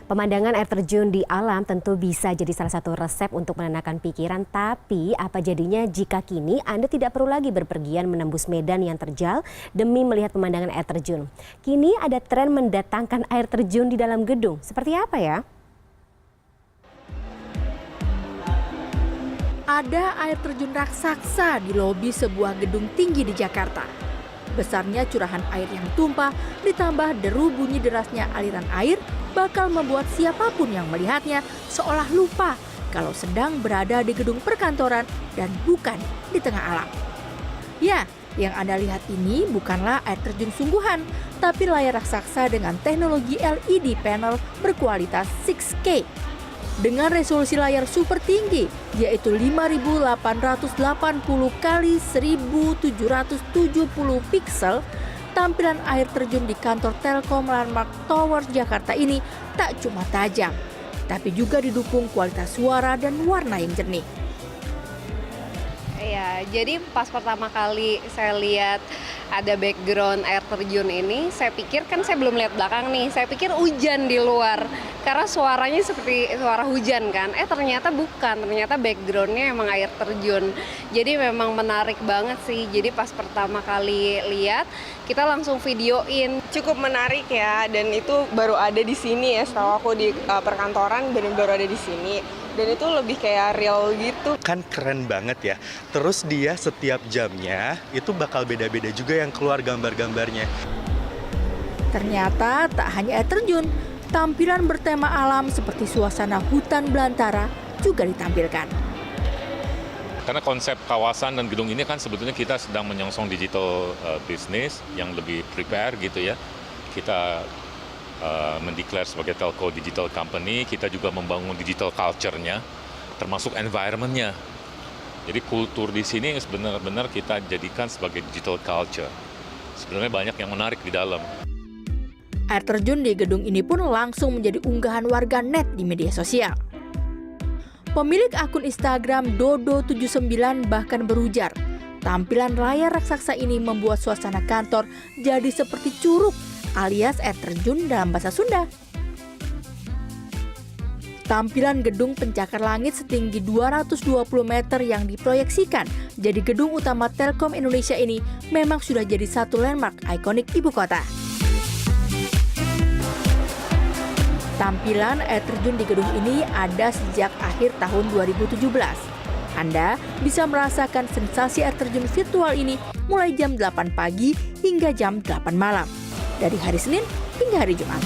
Pemandangan air terjun di alam tentu bisa jadi salah satu resep untuk menenangkan pikiran, tapi apa jadinya jika kini Anda tidak perlu lagi berpergian menembus medan yang terjal demi melihat pemandangan air terjun? Kini ada tren mendatangkan air terjun di dalam gedung. Seperti apa ya? Ada air terjun raksasa di lobi sebuah gedung tinggi di Jakarta. Besarnya curahan air yang tumpah ditambah deru bunyi derasnya aliran air bakal membuat siapapun yang melihatnya seolah lupa kalau sedang berada di gedung perkantoran dan bukan di tengah alam. Ya, yang Anda lihat ini bukanlah air terjun sungguhan, tapi layar raksasa dengan teknologi LED panel berkualitas 6K. Dengan resolusi layar super tinggi, yaitu 5880 x 1770 piksel, tampilan air terjun di kantor Telkom Landmark Tower Jakarta ini tak cuma tajam, tapi juga didukung kualitas suara dan warna yang jernih. Iya, jadi pas pertama kali saya lihat ada background air terjun ini, saya pikir kan saya belum lihat belakang nih, saya pikir hujan di luar karena suaranya seperti suara hujan kan. Ternyata bukan, ternyata backgroundnya emang air terjun. Jadi memang menarik banget sih. Jadi pas pertama kali lihat, kita langsung videoin. Cukup menarik ya, dan itu baru ada di sini ya. Setahu aku di perkantoran baru ada di sini. Dan itu lebih kayak real gitu. Kan keren banget ya. Terus dia setiap jamnya itu bakal beda-beda juga yang keluar gambar-gambarnya. Ternyata tak hanya air terjun, tampilan bertema alam seperti suasana hutan belantara juga ditampilkan. Karena konsep kawasan dan gedung ini kan sebetulnya kita sedang menyongsong digital business yang lebih prepare gitu ya. Kita mendeklar sebagai telco digital company, kita juga membangun digital culture-nya, termasuk environment-nya. Jadi kultur di sini benar-benar kita jadikan sebagai digital culture. Sebenarnya banyak yang menarik di dalam. Air terjun di gedung ini pun langsung menjadi unggahan warga net di media sosial. Pemilik akun Instagram Dodo79 bahkan berujar, tampilan layar raksasa ini membuat suasana kantor jadi seperti curug alias air terjun dalam bahasa Sunda. Tampilan gedung pencakar langit setinggi 220 meter yang diproyeksikan jadi gedung utama Telkom Indonesia ini memang sudah jadi satu landmark ikonik ibu kota. Tampilan air terjun di gedung ini ada sejak akhir tahun 2017. Anda bisa merasakan sensasi air terjun virtual ini mulai jam 8 pagi hingga jam 8 malam. Dari hari Senin hingga hari Jumat.